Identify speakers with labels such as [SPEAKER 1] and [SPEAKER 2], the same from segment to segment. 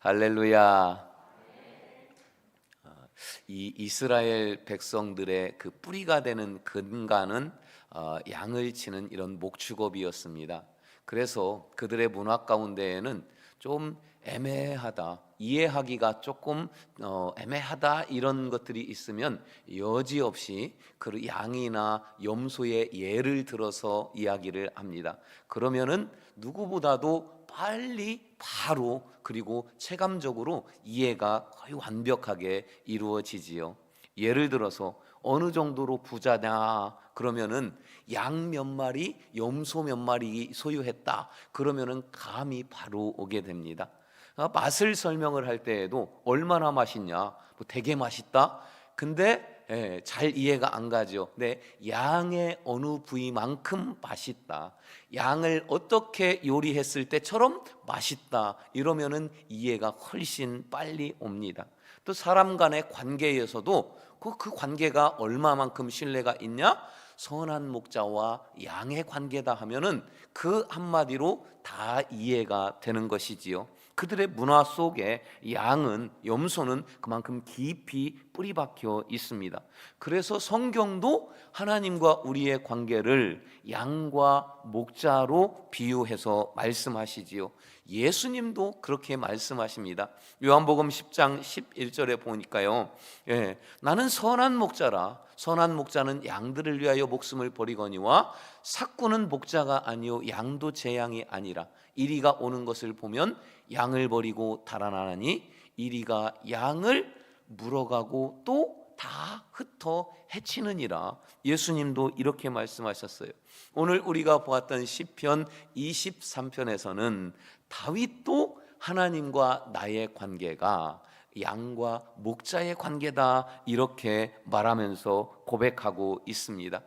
[SPEAKER 1] 할렐루야. 이 이스라엘 백성들의 그 뿌리가 되는 근간은 양을 치는 이런 목축업이었습니다. 그래서 그들의 문화 가운데에는 좀 애매하다, 이해하기가 조금 애매하다 이런 것들이 있으면 여지없이 그 양이나 염소의 예를 들어서 이야기를 합니다. 그러면은 누구보다도 빨리 바로 그리고 체감적으로 이해가 거의 완벽하게 이루어지지요. 예를 들어서 어느 정도로 부자냐 그러면은 양 몇 마리, 염소 몇 마리 소유했다 그러면은 감이 바로 오게 됩니다. 맛을 설명을 할 때에도 얼마나 맛있냐, 뭐 되게 맛있다. 근데 잘 이해가 안 가죠. 근데 양의 어느 부위만큼 맛있다, 양을 어떻게 요리했을 때처럼 맛있다 이러면은 이해가 훨씬 빨리 옵니다. 또 사람 간의 관계에서도 그 관계가 얼마만큼 신뢰가 있냐? 선한 목자와 양의 관계다 하면은 그 한마디로 다 이해가 되는 것이지요. 그들의 문화 속에 양은, 염소는 그만큼 깊이 뿌리박혀 있습니다. 그래서 성경도 하나님과 우리의 관계를 양과 목자로 비유해서 말씀하시지요. 예수님도 그렇게 말씀하십니다. 요한복음 10장 11절에 보니까요, 나는 선한 목자라. 선한 목자는 양들을 위하여 목숨을 버리거니와 삭구는 목자가 아니요 양도 제 양이 아니라 이리가 오는 것을 보면 양을 버리고 달아나니 이리가 양을 물어가고 또 다 흩어 해치느니라. 예수님도 이렇게 말씀하셨어요. 오늘 우리가 보았던 시편 23편에서는 다윗도 하나님과 나의 관계가 양과 목자의 관계다 이렇게 말하면서 고백하고 있습니다.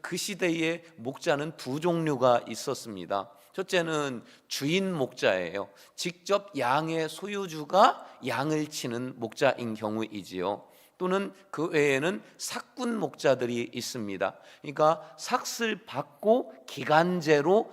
[SPEAKER 1] 그 시대에 목자는 두 종류가 있었습니다. 첫째는 주인 목자예요. 직접 양의 소유주가 양을 치는 목자인 경우이지요. 또는 그 외에는 삭군 목자들이 있습니다. 그러니까 삭을 받고 기간제로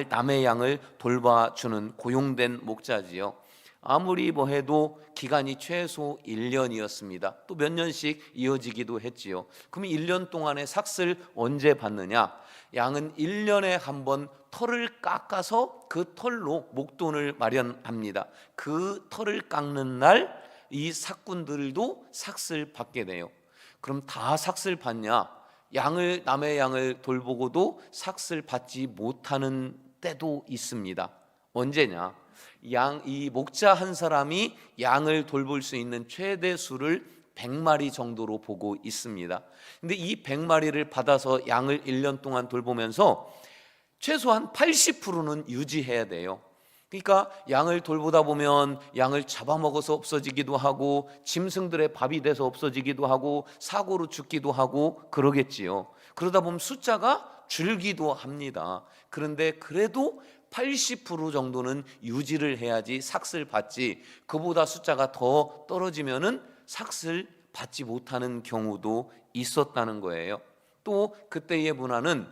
[SPEAKER 1] 남의 양을 돌봐주는 고용된 목자지요. 아무리 뭐해도 기간이 최소 1년이었습니다. 또 몇 년씩 이어지기도 했지요. 그럼 1년 동안의 삭을 언제 받느냐? 양은 1년에 한 번 털을 깎아서 그 털로 목돈을 마련합니다. 그 털을 깎는 날 이 삭군들도 삭을 받게 돼요. 그럼 다 삭을 받냐? 남의 양을 돌보고도 삭을 받지 못하는 때도 있습니다. 언제냐? 이 목자 한 사람이 양을 돌볼 수 있는 최대 수를 100마리 정도로 보고 있습니다. 근데 이 100마리를 받아서 양을 1년 동안 돌보면서 최소한 80%는 유지해야 돼요. 그러니까 양을 돌보다 보면 양을 잡아먹어서 없어지기도 하고 짐승들의 밥이 돼서 없어지기도 하고 사고로 죽기도 하고 그러겠지요. 그러다 보면 숫자가 줄기도 합니다. 그런데 그래도 80% 정도는 유지를 해야지 삭을 받지, 그보다 숫자가 더 떨어지면은 삭을 받지 못하는 경우도 있었다는 거예요. 또 그때의 문화는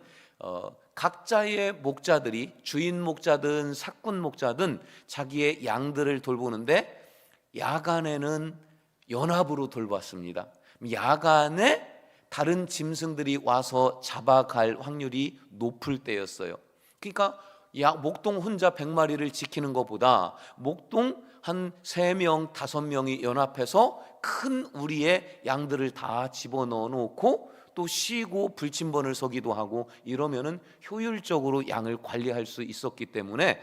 [SPEAKER 1] 각자의 목자들이 주인 목자든 삭군 목자든 자기의 양들을 돌보는데 야간에는 연합으로 돌봤습니다. 야간에 다른 짐승들이 와서 잡아갈 확률이 높을 때였어요. 그러니까 목동 혼자 100마리를 지키는 것보다 목동 한 3명, 5명이 연합해서 큰 우리의 양들을 다 집어넣어 놓고 또 쉬고 불침번을 서기도 하고 이러면은 효율적으로 양을 관리할 수 있었기 때문에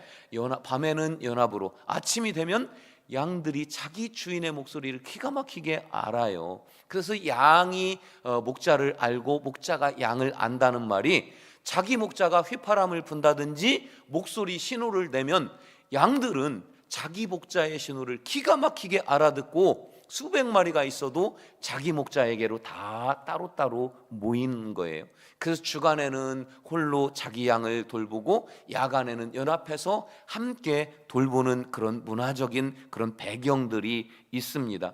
[SPEAKER 1] 밤에는 연합으로, 아침이 되면 양들이 자기 주인의 목소리를 기가 막히게 알아요. 그래서 양이 목자를 알고 목자가 양을 안다는 말이, 자기 목자가 휘파람을 분다든지 목소리 신호를 내면 양들은 자기 목자의 신호를 기가 막히게 알아듣고 수백 마리가 있어도 자기 목자에게로 다 따로따로 모이는 거예요. 그래서 주간에는 홀로 자기 양을 돌보고 야간에는 연합해서 함께 돌보는 그런 문화적인 그런 배경들이 있습니다.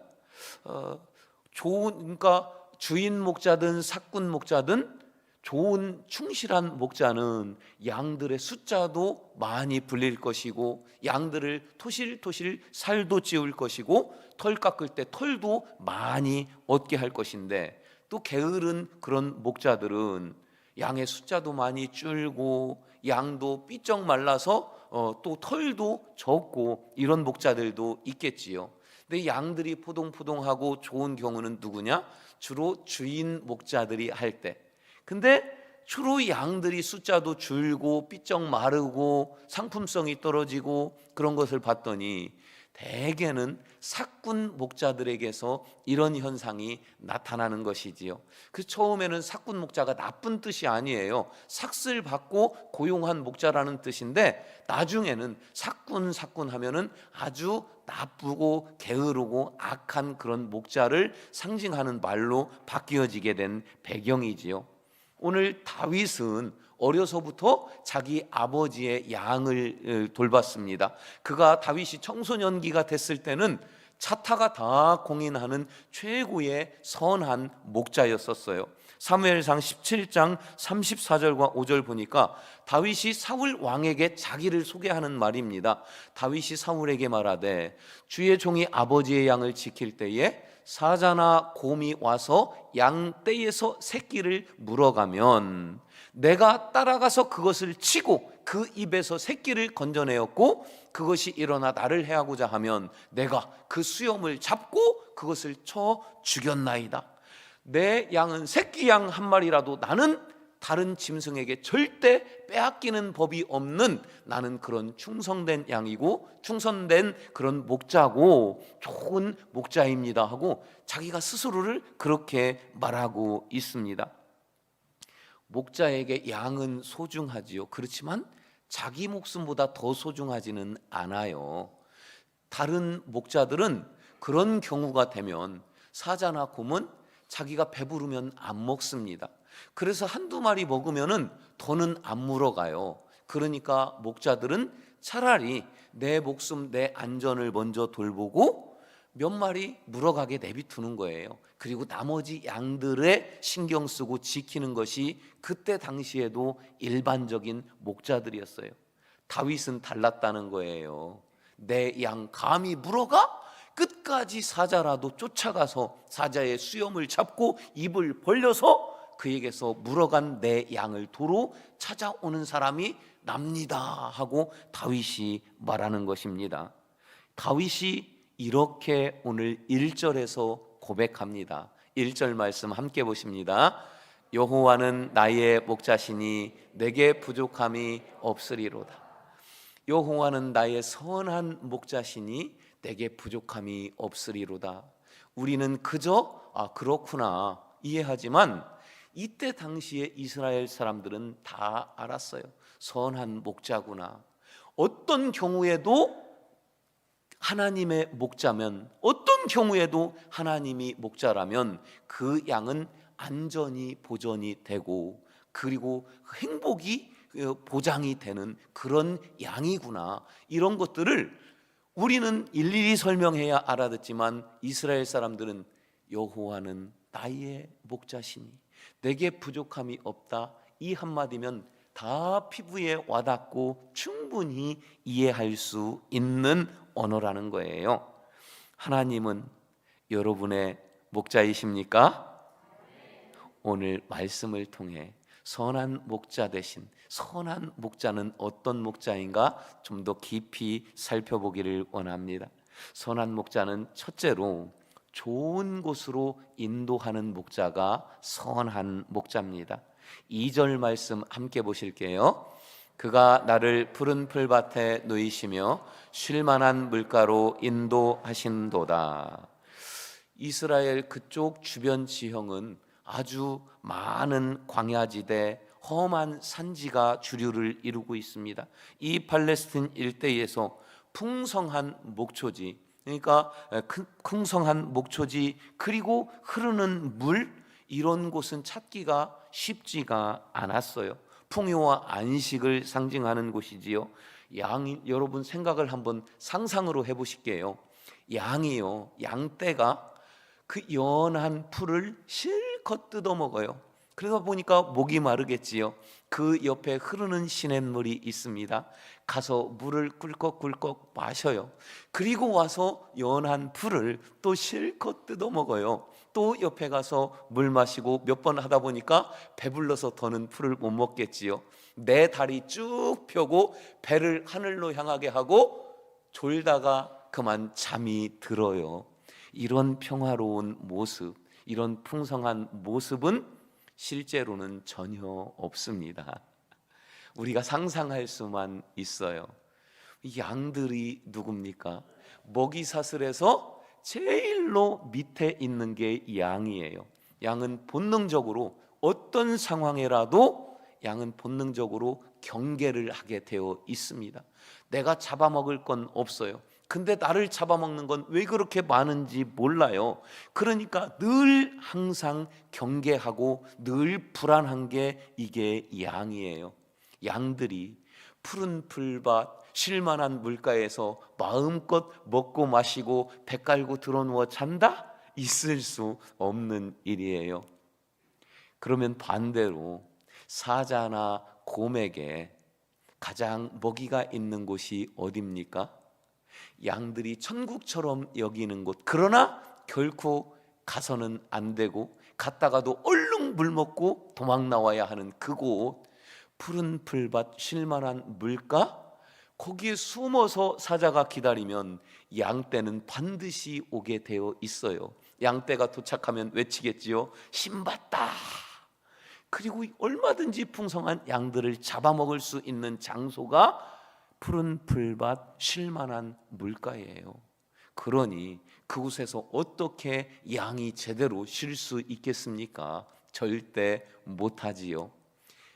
[SPEAKER 1] 그러니까 주인 목자든 삭군 목자든 좋은 충실한 목자는 양들의 숫자도 많이 불릴 것이고, 양들을 토실토실 살도 찌울 것이고, 털 깎을 때 털도 많이 얻게 할 것인데, 또 게으른 그런 목자들은 양의 숫자도 많이 줄고 양도 삐쩍 말라서 또 털도 적고, 이런 목자들도 있겠지요. 근데 양들이 포동포동하고 좋은 경우는 누구냐? 주로 주인 목자들이 할 때. 근데 주로 양들이 숫자도 줄고 삐쩍 마르고 상품성이 떨어지고 그런 것을 봤더니, 대개는 삭군 목자들에게서 이런 현상이 나타나는 것이지요. 그 처음에는 삭군 목자가 나쁜 뜻이 아니에요. 삭슬 받고 고용한 목자라는 뜻인데, 나중에는 삭군 하면은 아주 나쁘고 게으르고 악한 그런 목자를 상징하는 말로 바뀌어지게 된 배경이지요. 오늘 다윗은 어려서부터 자기 아버지의 양을 돌봤습니다. 그가 다윗이 청소년기가 됐을 때는 차타가 다 공인하는 최고의 선한 목자였었어요. 사무엘상 17장 34절과 5절 보니까 다윗이 사울 왕에게 자기를 소개하는 말입니다. 다윗이 사울에게 말하되, 주의 종이 아버지의 양을 지킬 때에 사자나 곰이 와서 양 떼에서 새끼를 물어가면 내가 따라가서 그것을 치고 그 입에서 새끼를 건져내었고, 그것이 일어나 나를 해하고자 하면 내가 그 수염을 잡고 그것을 쳐 죽였나이다. 내 양은 새끼 양 한 마리라도 나는 다른 짐승에게 절대 빼앗기는 법이 없는, 나는 그런 충성된 양이고 충성된 그런 목자고 좋은 목자입니다 하고 자기가 스스로를 그렇게 말하고 있습니다. 목자에게 양은 소중하지요. 그렇지만 자기 목숨보다 더 소중하지는 않아요. 다른 목자들은 그런 경우가 되면 사자나 곰은 자기가 배부르면 안 먹습니다. 그래서 한두 마리 먹으면은 더는 안 물어가요. 그러니까 목자들은 차라리 내 목숨, 내 안전을 먼저 돌보고 몇 마리 물어가게 내비두는 거예요. 그리고 나머지 양들의 신경 쓰고 지키는 것이 그때 당시에도 일반적인 목자들이었어요. 다윗은 달랐다는 거예요. 내 양 감히 물어가? 끝까지 사자라도 쫓아가서 사자의 수염을 잡고 입을 벌려서 그에게서 물어간 내 양을 도로 찾아오는 사람이 납니다 하고 다윗이 말하는 것입니다. 다윗이 이렇게 오늘 1절에서 고백합니다. 1절 말씀 함께 보십니다. 여호와는 나의 목자시니 내게 부족함이 없으리로다. 여호와는 나의 선한 목자시니 내게 부족함이 없으리로다. 우리는 그저 그렇구나 이해하지만, 이때 당시에 이스라엘 사람들은 다 알았어요. 선한 목자구나. 어떤 경우에도 하나님의 목자면, 어떤 경우에도 하나님이 목자라면 그 양은 안전이 보전이 되고, 그리고 행복이 보장이 되는 그런 양이구나. 이런 것들을 우리는 일일이 설명해야 알아듣지만, 이스라엘 사람들은 여호와는 나의 목자시니 내게 부족함이 없다, 이 한마디면 다 피부에 와닿고 충분히 이해할 수 있는 언어라는 거예요. 하나님은 여러분의 목자이십니까? 오늘 말씀을 통해 선한 목자 되신, 선한 목자는 어떤 목자인가 좀 더 깊이 살펴보기를 원합니다. 선한 목자는 첫째로 좋은 곳으로 인도하는 목자가 선한 목자입니다. 2절 말씀 함께 보실게요. 그가 나를 푸른 풀밭에 놓이시며 쉴만한 물가로 인도하신도다. 이스라엘 그쪽 주변 지형은 아주 많은 광야지대, 험한 산지가 주류를 이루고 있습니다. 이 팔레스틴 일대에서 풍성한 목초지, 그러니까 풍성한 목초지 그리고 흐르는 물, 이런 곳은 찾기가 쉽지가 않았어요. 풍요와 안식을 상징하는 곳이지요. 양이, 여러분 생각을 한번 상상으로 해보실게요. 양이요, 양떼가 그 연한 풀을 실컷 뜯어 먹어요. 그러다 보니까 목이 마르겠지요. 그 옆에 흐르는 시냇물이 있습니다. 가서 물을 꿀꺽꿀꺽 마셔요. 그리고 와서 연한 풀을 또 실컷 뜯어 먹어요. 또 옆에 가서 물 마시고 몇 번 하다 보니까 배불러서 더는 풀을 못 먹겠지요. 내 다리 쭉 펴고 배를 하늘로 향하게 하고 졸다가 그만 잠이 들어요. 이런 평화로운 모습, 이런 풍성한 모습은 실제로는 전혀 없습니다. 우리가 상상할 수만 있어요. 이 양들이 누굽니까? 먹이사슬에서 제일로 밑에 있는 게 양이에요. 양은 본능적으로 어떤 상황에라도 양은 본능적으로 경계를 하게 되어 있습니다. 내가 잡아먹을 건 없어요. 근데 나를 잡아먹는 건 왜 그렇게 많은지 몰라요. 그러니까 늘 항상 경계하고 늘 불안한 게 이게 양이에요. 양들이 푸른 풀밭 쉴만한 물가에서 마음껏 먹고 마시고 배 깔고 드러누워 잔다? 있을 수 없는 일이에요. 그러면 반대로 사자나 곰에게 가장 먹이가 있는 곳이 어디입니까? 양들이 천국처럼 여기는 곳, 그러나 결코 가서는 안 되고 갔다가도 얼른 물 먹고 도망 나와야 하는 그곳, 푸른 풀밭 쉴만한 물가, 거기에 숨어서 사자가 기다리면 양떼는 반드시 오게 되어 있어요. 양떼가 도착하면 외치겠지요. 신봤다. 그리고 얼마든지 풍성한 양들을 잡아먹을 수 있는 장소가 푸른 풀밭 쉴만한 물가예요. 그러니 그곳에서 어떻게 양이 제대로 쉴 수 있겠습니까? 절대 못하지요.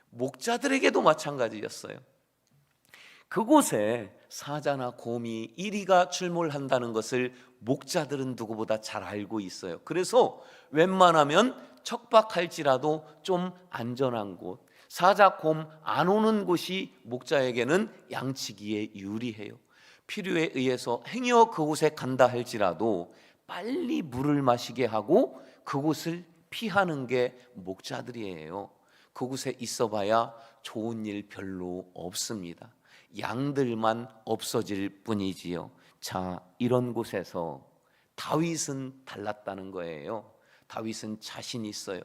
[SPEAKER 1] 목자들에게도 마찬가지였어요. 그곳에 사자나 곰이 이리가 출몰한다는 것을 목자들은 누구보다 잘 알고 있어요. 그래서 웬만하면 척박할지라도 좀 안전한 곳, 사자, 곰 안 오는 곳이 목자에게는 양치기에 유리해요. 필요에 의해서 행여 그곳에 간다 할지라도 빨리 물을 마시게 하고 그곳을 피하는 게 목자들이에요. 그곳에 있어봐야 좋은 일 별로 없습니다. 양들만 없어질 뿐이지요. 자, 이런 곳에서 다윗은 달랐다는 거예요. 다윗은 자신이 있어요.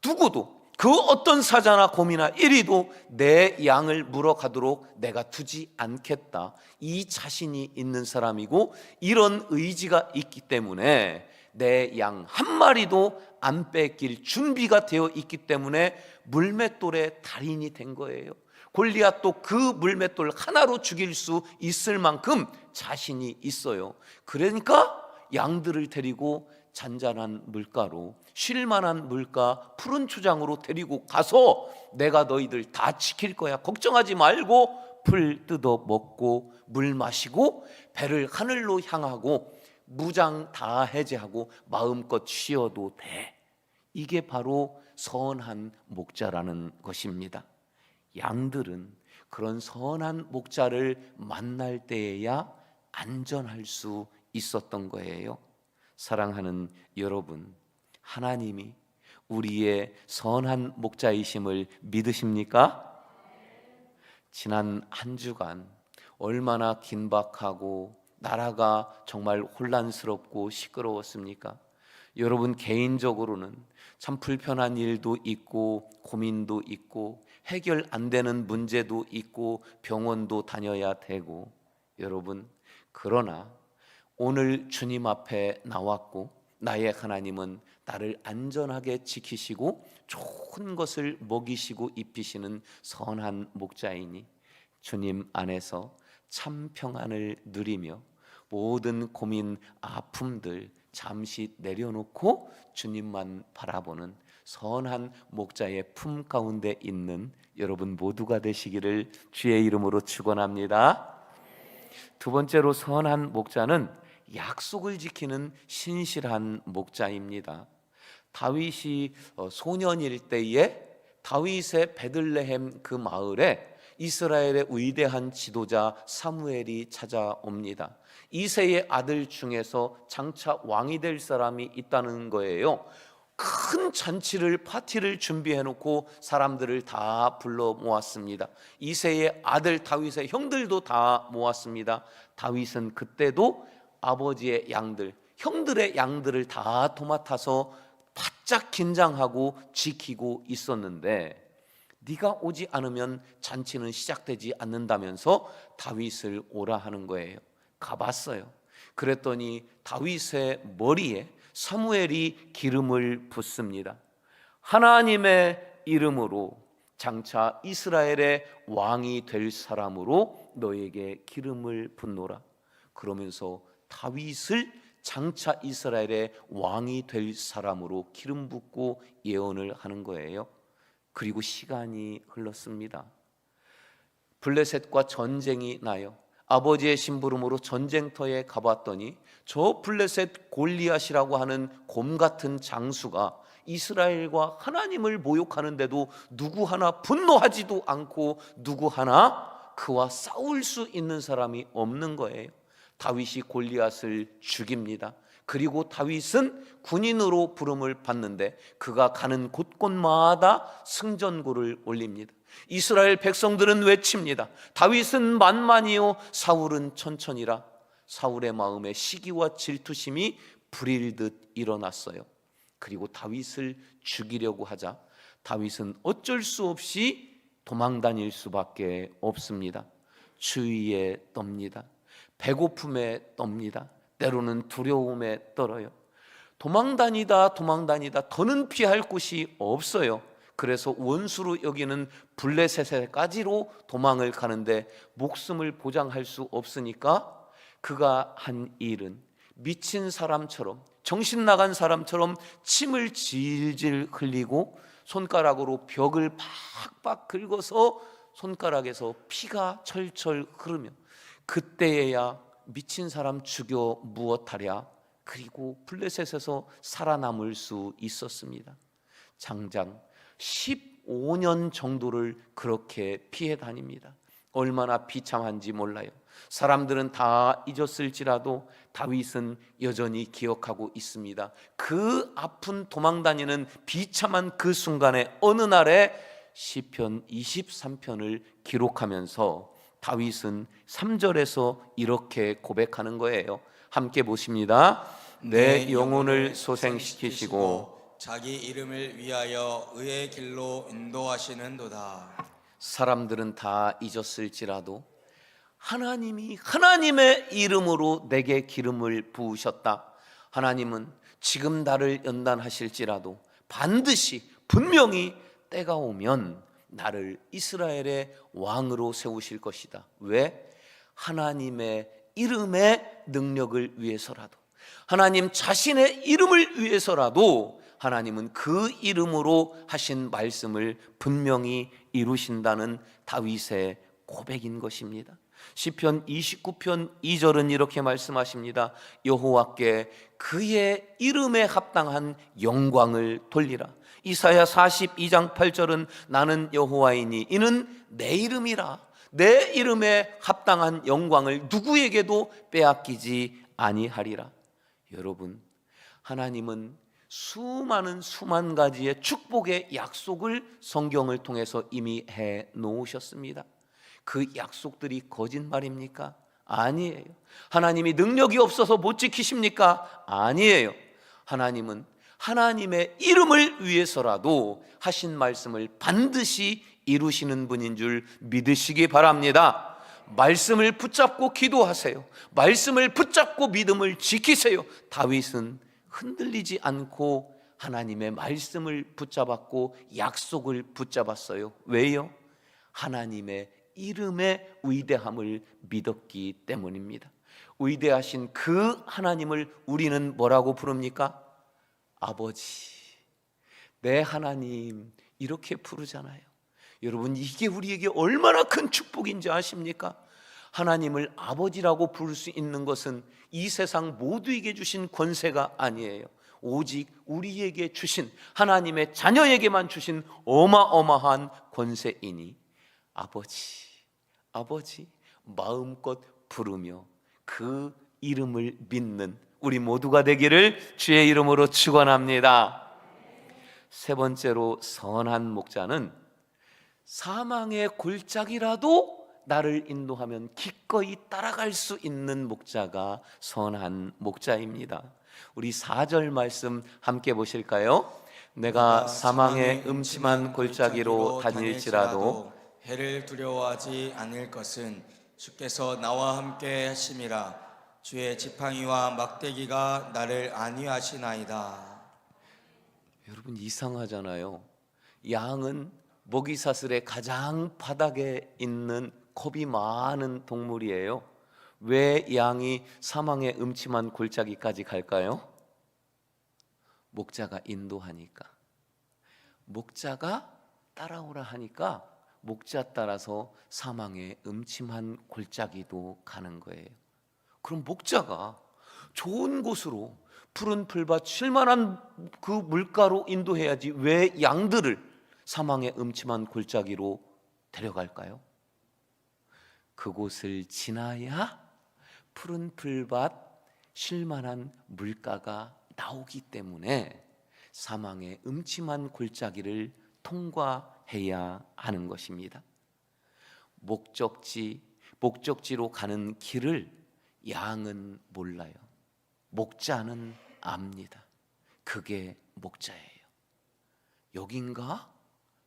[SPEAKER 1] 누구도 그 어떤 사자나 곰이나 이리도 내 양을 물어가도록 내가 두지 않겠다, 이 자신이 있는 사람이고 이런 의지가 있기 때문에 내 양 한 마리도 안 뺏길 준비가 되어 있기 때문에 물맷돌의 달인이 된 거예요. 골리앗도 그 물맷돌 하나로 죽일 수 있을 만큼 자신이 있어요. 그러니까 양들을 데리고 잔잔한 물가로, 쉴만한 물가, 푸른 초장으로 데리고 가서 내가 너희들 다 지킬 거야, 걱정하지 말고 풀 뜯어 먹고 물 마시고 배를 하늘로 향하고 무장 다 해제하고 마음껏 쉬어도 돼. 이게 바로 선한 목자라는 것입니다. 양들은 그런 선한 목자를 만날 때에야 안전할 수 있었던 거예요. 사랑하는 여러분, 하나님이 우리의 선한 목자이심을 믿으십니까? 지난 한 주간 얼마나 긴박하고 나라가 정말 혼란스럽고 시끄러웠습니까? 여러분 개인적으로는 참 불편한 일도 있고 고민도 있고 해결 안 되는 문제도 있고 병원도 다녀야 되고, 여러분 그러나 오늘 주님 앞에 나왔고 나의 하나님은 나를 안전하게 지키시고 좋은 것을 먹이시고 입히시는 선한 목자이니 주님 안에서 참 평안을 누리며 모든 고민, 아픔들 잠시 내려놓고 주님만 바라보는 선한 목자의 품 가운데 있는 여러분 모두가 되시기를 주의 이름으로 축원합니다. 두 번째로, 선한 목자는 약속을 지키는 신실한 목자입니다. 다윗이 소년일 때에 다윗의 베들레헴 그 마을에 이스라엘의 위대한 지도자 사무엘이 찾아옵니다. 이새의 아들 중에서 장차 왕이 될 사람이 있다는 거예요. 큰 잔치를 파티를 준비해 놓고 사람들을 다 불러 모았습니다. 이새의 아들 다윗의 형들도 다 모았습니다. 다윗은 그때도 아버지의 양들, 형들의 양들을 다 도맡아서 바짝 긴장하고 지키고 있었는데 네가 오지 않으면 잔치는 시작되지 않는다면서 다윗을 오라 하는 거예요. 가봤어요. 그랬더니 다윗의 머리에 사무엘이 기름을 붓습니다. 하나님의 이름으로 장차 이스라엘의 왕이 될 사람으로 너에게 기름을 붓노라. 그러면서 다윗을 장차 이스라엘의 왕이 될 사람으로 기름 붓고 예언을 하는 거예요. 그리고 시간이 흘렀습니다. 블레셋과 전쟁이 나요. 아버지의 심부름으로 전쟁터에 가봤더니 저 블레셋 골리앗이라고 하는 곰 같은 장수가 이스라엘과 하나님을 모욕하는데도 누구 하나 분노하지도 않고 누구 하나 그와 싸울 수 있는 사람이 없는 거예요. 다윗이 골리앗을 죽입니다. 그리고 다윗은 군인으로 부름을 받는데 그가 가는 곳곳마다 승전고를 올립니다. 이스라엘 백성들은 외칩니다. 다윗은 만만이요 사울은 천천히라. 사울의 마음에 시기와 질투심이 불일 듯 일어났어요. 그리고 다윗을 죽이려고 하자 다윗은 어쩔 수 없이 도망다닐 수밖에 없습니다. 추위에 떱니다. 배고픔에 떱니다. 때로는 두려움에 떨어요. 도망다니다 더는 피할 곳이 없어요. 그래서 원수로 여기는 블레셋에까지로 도망을 가는데 목숨을 보장할 수 없으니까 그가 한 일은 미친 사람처럼 정신 나간 사람처럼 침을 질질 흘리고 손가락으로 벽을 팍팍 긁어서 손가락에서 피가 철철 흐르며 그때에야 미친 사람 죽여 무엇하랴. 그리고 블레셋에서 살아남을 수 있었습니다. 장장 15년 정도를 그렇게 피해 다닙니다. 얼마나 비참한지 몰라요. 사람들은 다 잊었을지라도 다윗은 여전히 기억하고 있습니다. 그 아픈 도망다니는 비참한 그 순간에 어느 날에 시편 23편을 기록하면서 다윗은 3절에서 이렇게 고백하는 거예요. 함께 보십니다. 내 영혼을 소생시키시고
[SPEAKER 2] 자기 이름을 위하여 의의 길로 인도하시는도다.
[SPEAKER 1] 사람들은 다 잊었을지라도 하나님이 하나님의 이름으로 내게 기름을 부으셨다. 하나님은 지금 나를 연단하실지라도 반드시 분명히 때가 오면 나를 이스라엘의 왕으로 세우실 것이다. 왜? 하나님의 이름의 능력을 위해서라도, 하나님 자신의 이름을 위해서라도 하나님은 그 이름으로 하신 말씀을 분명히 이루신다는 다윗의 고백인 것입니다. 시편 29편 2절은 이렇게 말씀하십니다. 여호와께 그의 이름에 합당한 영광을 돌리라. 이사야 42장 8절은 나는 여호와이니 이는 내 이름이라. 내 이름에 합당한 영광을 누구에게도 빼앗기지 아니하리라. 여러분, 하나님은 수만 가지의 축복의 약속을 성경을 통해서 이미 해 놓으셨습니다. 그 약속들이 거짓말입니까? 아니에요. 하나님이 능력이 없어서 못 지키십니까? 아니에요. 하나님은 하나님의 이름을 위해서라도 하신 말씀을 반드시 이루시는 분인 줄 믿으시기 바랍니다. 말씀을 붙잡고 기도하세요. 말씀을 붙잡고 믿음을 지키세요. 다윗은 흔들리지 않고 하나님의 말씀을 붙잡았고 약속을 붙잡았어요. 왜요? 하나님의 이름의 위대함을 믿었기 때문입니다. 위대하신 그 하나님을 우리는 뭐라고 부릅니까? 아버지, 내 하나님 이렇게 부르잖아요. 여러분, 이게 우리에게 얼마나 큰 축복인지 아십니까? 하나님을 아버지라고 부를 수 있는 것은 이 세상 모두에게 주신 권세가 아니에요. 오직 우리에게 주신, 하나님의 자녀에게만 주신 어마어마한 권세이니 아버지 마음껏 부르며 그 이름을 믿는 우리 모두가 되기를 주의 이름으로 축원합니다. 세 번째로 선한 목자는 사망의 골짜기라도 나를 인도하면 기꺼이 따라갈 수 있는 목자가 선한 목자입니다. 우리 4절 말씀 함께 보실까요? 내가 사망의 음침한 골짜기로 다닐지라도
[SPEAKER 2] 해를 두려워하지 않을 것은 주께서 나와 함께 하심이라. 주의 지팡이와 막대기가 나를 안위하시나이다.
[SPEAKER 1] 여러분, 이상하잖아요. 양은 먹이사슬의 가장 바닥에 있는 겁이 많은 동물이에요. 왜 양이 사망의 음침한 골짜기까지 갈까요? 목자가 인도하니까. 목자가 따라오라 하니까 목자 따라서 사망의 음침한 골짜기도 가는 거예요. 그럼 목자가 좋은 곳으로 푸른 풀밭 쉴만한 그 물가로 인도해야지 왜 양들을 사망의 음침한 골짜기로 데려갈까요? 그곳을 지나야 푸른 풀밭 쉴만한 물가가 나오기 때문에 사망의 음침한 골짜기를 통과해야 하는 것입니다. 목적지로 가는 길을 양은 몰라요. 목자는 압니다. 그게 목자예요. 여긴가?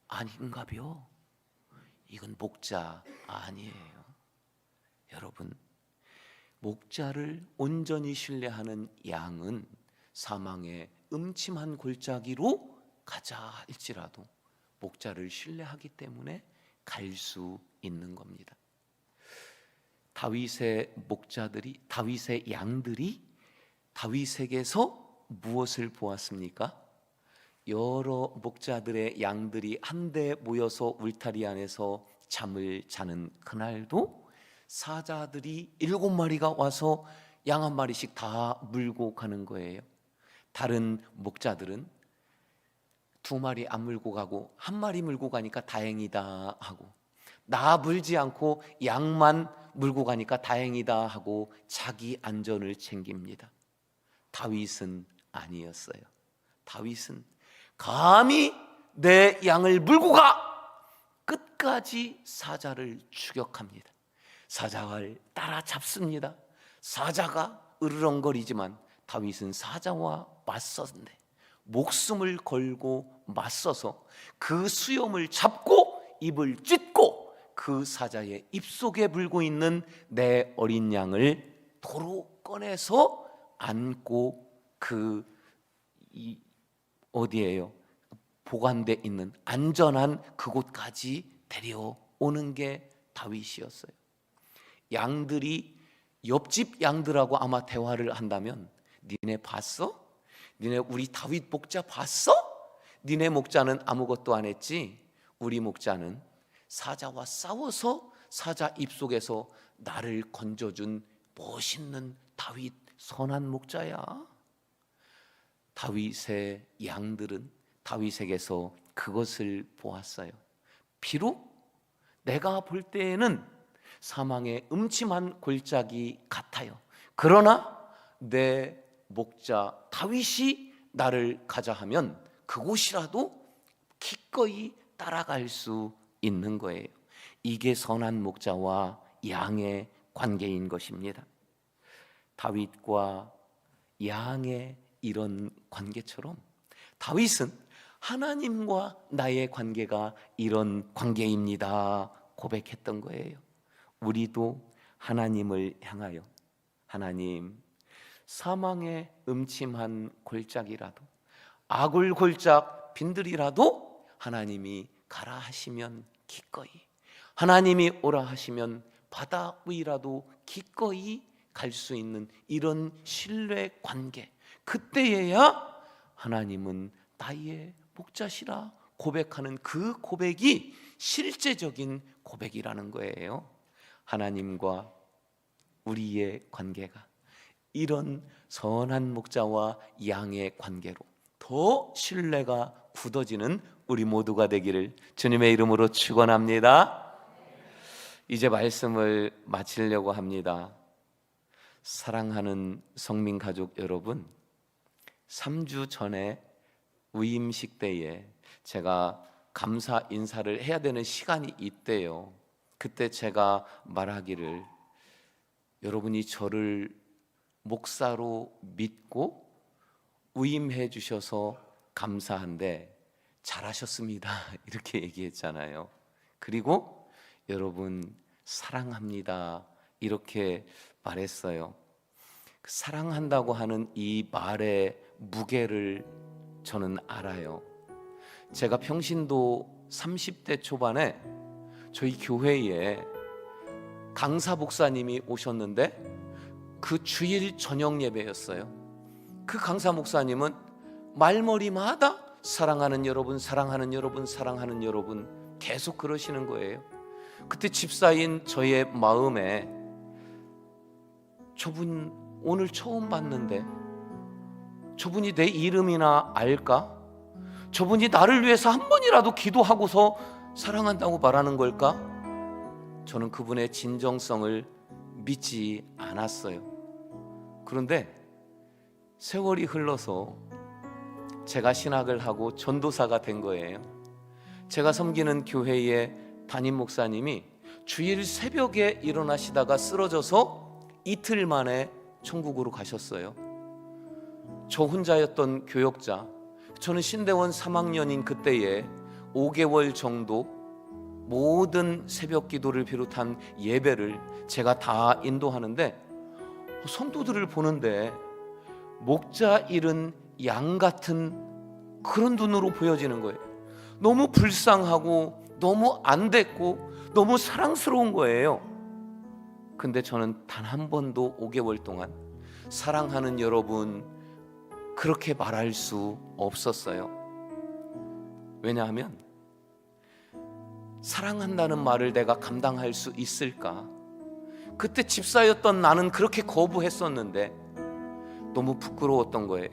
[SPEAKER 1] 아닌가벼? 이건 목자 아니에요. 여러분, 목자를 온전히 신뢰하는 양은 사망의 음침한 골짜기로 가자 할지라도 목자를 신뢰하기 때문에 갈 수 있는 겁니다. 다윗의 양들이 다윗에게서 무엇을 보았습니까? 여러 목자들의 양들이 한데 모여서 울타리 안에서 잠을 자는 그날도 사자들이 7마리가 와서 양 한 마리씩 다 물고 가는 거예요. 다른 목자들은 2마리 안 물고 가고 1마리 물고 가니까 다행이다 하고, 나 물지 않고 양만 물고 가니까 다행이다 하고 자기 안전을 챙깁니다. 다윗은 아니었어요. 다윗은 감히 내 양을 물고 가! 끝까지 사자를 추격합니다. 사자를 따라잡습니다. 사자가 으르렁거리지만 다윗은 사자와 맞섰는데 목숨을 걸고 맞서서 그 수염을 잡고 입을 찢고 그 사자의 입속에 물고 있는 내 어린 양을 도로 꺼내서 안고 어디에요? 보관돼 있는 안전한 그곳까지 데려오는 게 다윗이었어요. 양들이 옆집 양들하고 아마 대화를 한다면, 니네 봤어? 니네 우리 다윗 목자 봤어? 니네 목자는 아무것도 안 했지? 우리 목자는 사자와 싸워서 사자 입속에서 나를 건져준 멋있는 다윗 선한 목자야. 다윗의 양들은 다윗에게서 그것을 보았어요. 비록 내가 볼 때에는 사망의 음침한 골짜기 같아요. 그러나 내 목자 다윗이 나를 가자 하면 그곳이라도 기꺼이 따라갈 수 있는 거예요. 이게 선한 목자와 양의 관계인 것입니다. 다윗과 양의 이런 관계처럼 다윗은 하나님과 나의 관계가 이런 관계입니다 고백했던 거예요. 우리도 하나님을 향하여, 하나님, 사망의 음침한 골짜기라도, 아굴골짝 빈들이라도 하나님이 가라 하시면 기꺼이, 하나님이 오라 하시면 바다 위라도 기꺼이 갈 수 있는 이런 신뢰 관계, 그때에야 하나님은 나의 목자시라 고백하는 그 고백이 실제적인 고백이라는 거예요. 하나님과 우리의 관계가 이런 선한 목자와 양의 관계로 더 신뢰가 굳어지는 우리 모두가 되기를 주님의 이름으로 축원합니다. 이제 말씀을 마치려고 합니다. 사랑하는 성민 가족 여러분, 3주 전에 위임식 때에 제가 감사 인사를 해야 되는 시간이 있대요. 그때 제가 말하기를, 여러분이 저를 목사로 믿고 위임해 주셔서 감사한데 잘하셨습니다. 이렇게 얘기했잖아요. 그리고 여러분 사랑합니다. 이렇게 말했어요. 사랑한다고 하는 이 말의 무게를 저는 알아요. 제가 평신도 30대 초반에 저희 교회에 강사 목사님이 오셨는데 그 주일 저녁 예배였어요. 그 강사 목사님은 말머리마다 사랑하는 여러분, 사랑하는 여러분, 사랑하는 여러분 계속 그러시는 거예요. 그때 집사인 저의 마음에, 저분 오늘 처음 봤는데 저분이 내 이름이나 알까? 저분이 나를 위해서 한 번이라도 기도하고서 사랑한다고 말하는 걸까? 저는 그분의 진정성을 믿지 않았어요. 그런데 세월이 흘러서 제가 신학을 하고 전도사가 된 거예요. 제가 섬기는 교회의 담임 목사님이 주일 새벽에 일어나시다가 쓰러져서 이틀 만에 천국으로 가셨어요. 저 혼자였던 교역자, 저는 신대원 3학년인 그때에 5개월 정도 모든 새벽 기도를 비롯한 예배를 제가 다 인도하는데, 성도들을 보는데 목자 잃은 양 같은 그런 눈으로 보여지는 거예요. 너무 불쌍하고 너무 안 됐고 너무 사랑스러운 거예요. 근데 저는 단 한 번도 5개월 동안 사랑하는 여러분 그렇게 말할 수 없었어요. 왜냐하면 사랑한다는 말을 내가 감당할 수 있을까? 그때 집사였던 나는 그렇게 거부했었는데 너무 부끄러웠던 거예요.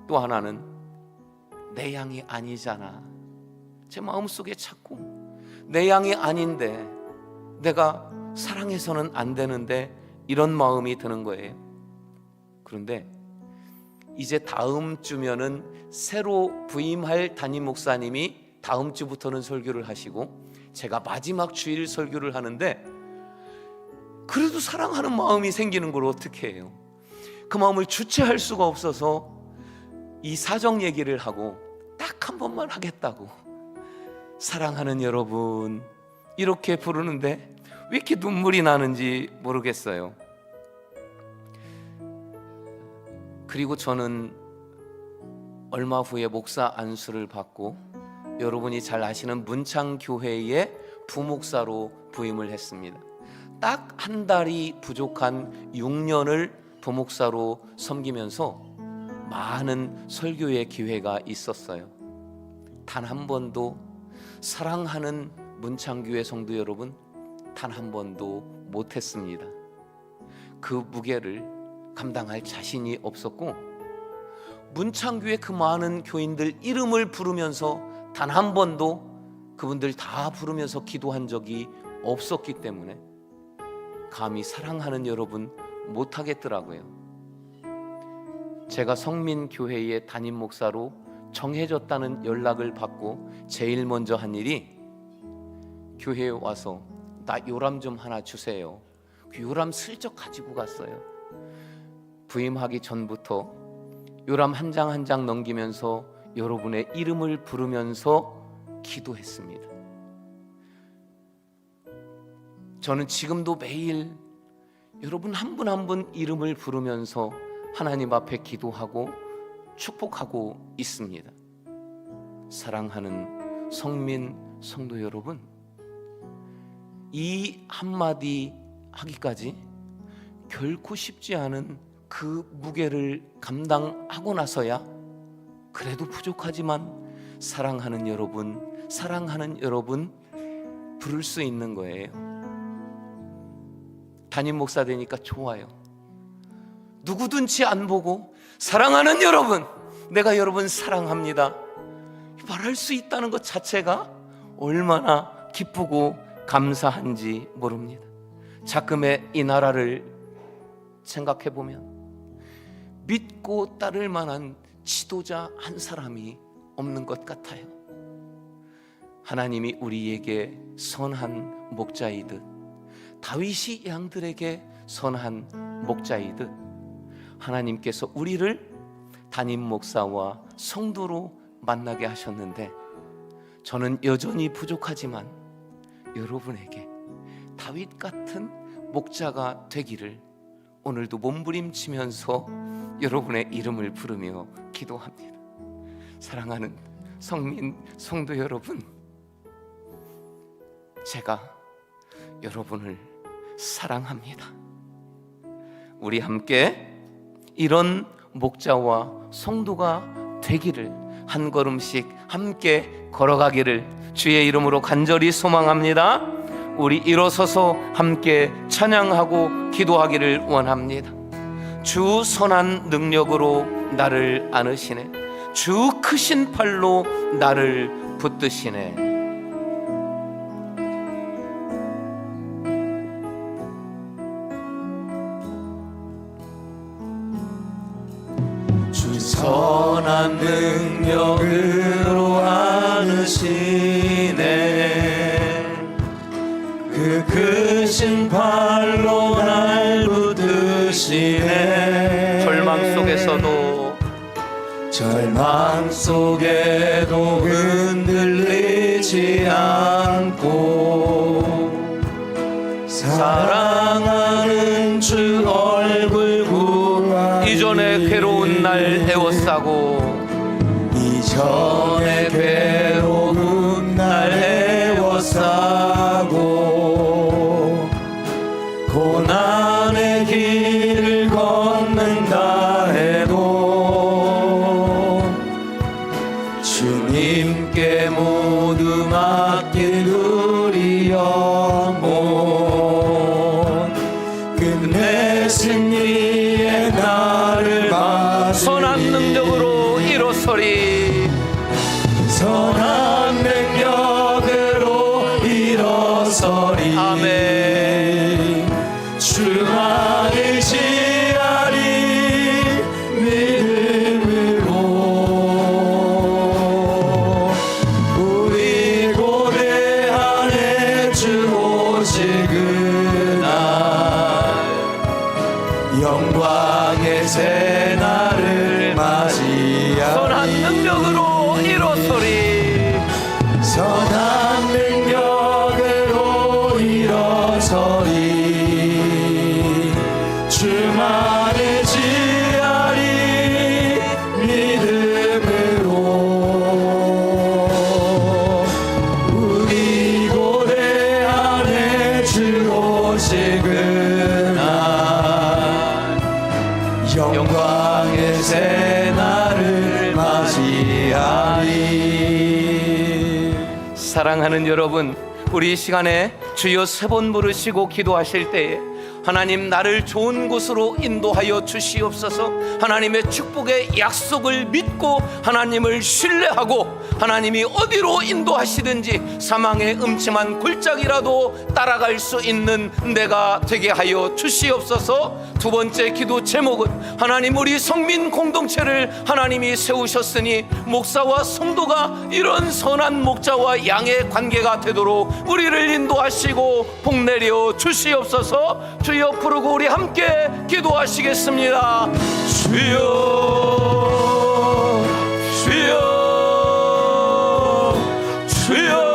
[SPEAKER 1] 또 하나는 내 양이 아니잖아. 제 마음속에 자꾸 내 양이 아닌데 내가 사랑해서는 안 되는데 이런 마음이 드는 거예요. 그런데 이제 다음 주면은 새로 부임할 담임 목사님이 다음 주부터는 설교를 하시고 제가 마지막 주일 설교를 하는데, 그래도 사랑하는 마음이 생기는 걸 어떻게 해요? 그 마음을 주체할 수가 없어서 이 사정 얘기를 하고 딱 한 번만 하겠다고, 사랑하는 여러분 이렇게 부르는데 왜 이렇게 눈물이 나는지 모르겠어요. 그리고 저는 얼마 후에 목사 안수를 받고 여러분이 잘 아시는 문창교회의 부목사로 부임을 했습니다. 딱 한 달이 부족한 6년을 부목사로 섬기면서 많은 설교의 기회가 있었어요. 단 한 번도 사랑하는 문창교회 성도 여러분 단 한 번도 못했습니다. 그 무게를 감당할 자신이 없었고, 문창교회 그 많은 교인들 이름을 부르면서 단 한 번도 그분들 다 부르면서 기도한 적이 없었기 때문에 감히 사랑하는 여러분 못하겠더라고요. 제가 성민교회의 담임 목사로 정해졌다는 연락을 받고 제일 먼저 한 일이 교회에 와서 나 요람 좀 하나 주세요. 그 요람 슬쩍 가지고 갔어요. 부임하기 전부터 요람 한 장 한 장 넘기면서 여러분의 이름을 부르면서 기도했습니다. 저는 지금도 매일 여러분 한 분 한 분 이름을 부르면서 하나님 앞에 기도하고 축복하고 있습니다. 사랑하는 성민 성도 여러분, 이 한마디 하기까지 결코 쉽지 않은 그 무게를 감당하고 나서야 그래도 부족하지만 사랑하는 여러분, 사랑하는 여러분 부를 수 있는 거예요. 담임 목사 되니까 좋아요. 누구 눈치 안 보고 사랑하는 여러분, 내가 여러분 사랑합니다 말할 수 있다는 것 자체가 얼마나 기쁘고 감사한지 모릅니다. 자금의 이 나라를 생각해 보면 믿고 따를 만한 지도자 한 사람이 없는 것 같아요. 하나님이 우리에게 선한 목자이듯, 다윗이 양들에게 선한 목자이듯, 하나님께서 우리를 담임 목사와 성도로 만나게 하셨는데, 저는 여전히 부족하지만 여러분에게 다윗 같은 목자가 되기를 오늘도 몸부림치면서 여러분의 이름을 부르며 기도합니다. 사랑하는 성민 성도 여러분, 제가 여러분을 사랑합니다. 우리 함께 이런 목자와 성도가 되기를, 한 걸음씩 함께 걸어가기를 주의 이름으로 간절히 소망합니다. 우리 일어서서 함께 찬양하고 기도하기를 원합니다. 주 선한 능력으로 나를 안으시네, 주 크신 팔로 나를 붙드시네. 주 선한 능력으로 안으시네, 그 크신 팔로 날 붙드시네. 절망 속에도 흔들리지 않고 사랑하는 주 얼굴 구하리. 이전에 괴로운 날 애워싸고, 이전에 괴로운 날 애워싸고 고난의 길을 걷는다 해도 주님께 모두 맡길 우리 영혼, 끝내 승리의 날을 맞으리. 선한 능력으로 일어서리, 선한 능력으로 일어서리. 아멘. 주만을 지하리 믿음으로, 우리 고대 안에 주 오실 그날, 영광의 새 날을 맞이하리. 선한 능력으로 일어서리, 선한 능력으로 일어서리. 주만을 지하리 믿음으로, 우리 고대 안에 주 오실 그날, 영광의 새 날을 맞이하리. 사랑하는 여러분, 우리 이 시간에 주여 세 번 부르시고 기도하실 때에 하나님 나를 좋은 곳으로 인도하여 주시옵소서, 하나님의 축복의 약속을 믿고 하나님을 신뢰하고 하나님이 어디로 인도하시든지 사망의 음침한 골짜기라도 따라갈 수 있는 내가 되게 하여 주시옵소서. 두 번째 기도 제목은, 하나님 우리 성민 공동체를 하나님이 세우셨으니 목사와 성도가 이런 선한 목자와 양의 관계가 되도록 우리를 인도하시고 복내려 주시옵소서. 주여 부르고 우리 함께 기도하시겠습니다. 주여 주여 주여.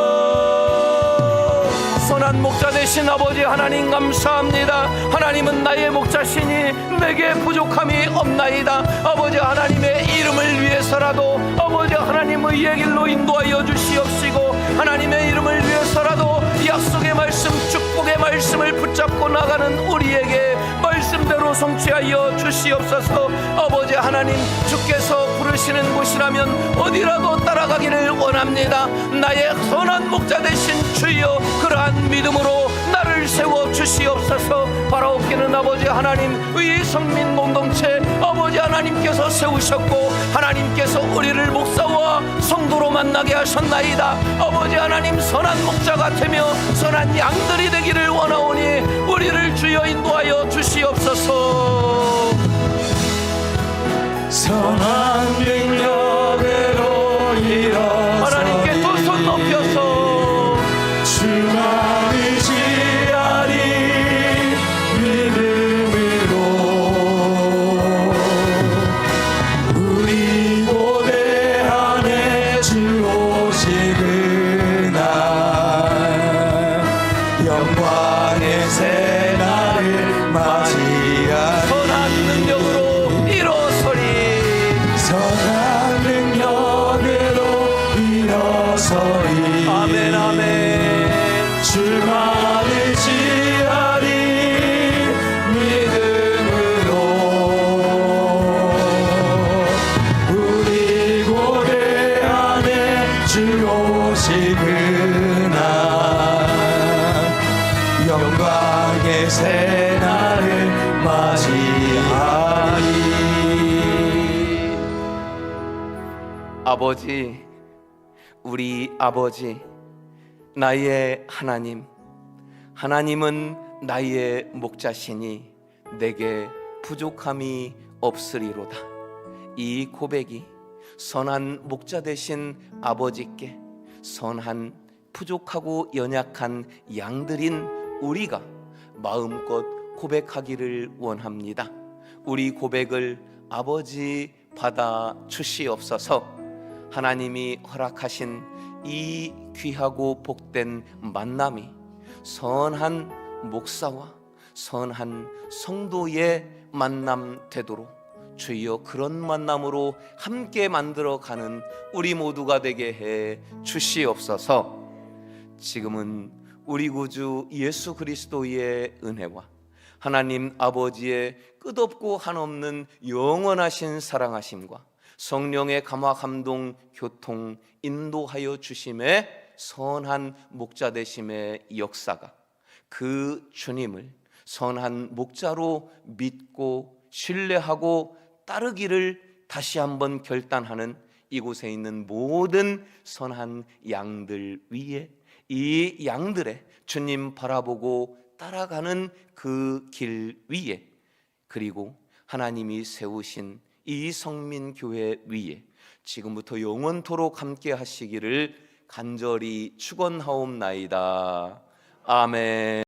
[SPEAKER 1] 선한 목자 되신 아버지 하나님 감사합니다. 하나님은 나의 목자시니 내게 부족함이 없나이다. 아버지 하나님의 이름을 위해서라도 아버지 하나님의 길로 인도하여 주시옵시고, 하나님의 이름을 위해서라도 약속의 말씀, 축복의 말씀을 붙잡고 나가는 우리에게 말씀대로 성취하여 주시옵소서. 아버지 하나님, 주께서 부르시는 곳이라면 어디라도 따라가기를 원합니다. 나의 선한 목자 되신 주여, 그러한 믿음으로 나를 세워 주시옵소서. 바라옵기는 아버지 하나님, 이 성민 공동체 아버지 하나님께서 세우셨고 하나님께서 우리를 목사와 성도로 만나게 하셨나이다. 아버지 하나님, 선한 목자가 되며 선한 양들이 되기를 원하오니 우리를 주여 인도하여 주시옵소서. 선한 아버지, 우리 아버지, 나의 하나님, 하나님은 나의 목자시니 내게 부족함이 없으리로다. 이 고백이 선한 목자 되신 아버지께 선한 부족하고 연약한 양들인 우리가 마음껏 고백하기를 원합니다. 우리 고백을 아버지 받아 주시옵소서. 하나님이 허락하신 이 귀하고 복된 만남이 선한 목사와 선한 성도의 만남 되도록 주여 그런 만남으로 함께 만들어가는 우리 모두가 되게 해 주시옵소서. 지금은 우리 구주 예수 그리스도의 은혜와 하나님 아버지의 끝없고 한없는 영원하신 사랑하심과 성령의 감화 감동 교통 인도하여 주심의 선한 목자 되심의 역사가 그 주님을 선한 목자로 믿고 신뢰하고 따르기를 다시 한번 결단하는 이곳에 있는 모든 선한 양들 위에 이 양들의 주님 바라보고 따라가는 그 길 위에 그리고 하나님이 세우신 이 성민교회 위에 지금부터 영원토록 함께 하시기를 간절히 축원하옵나이다. 아멘.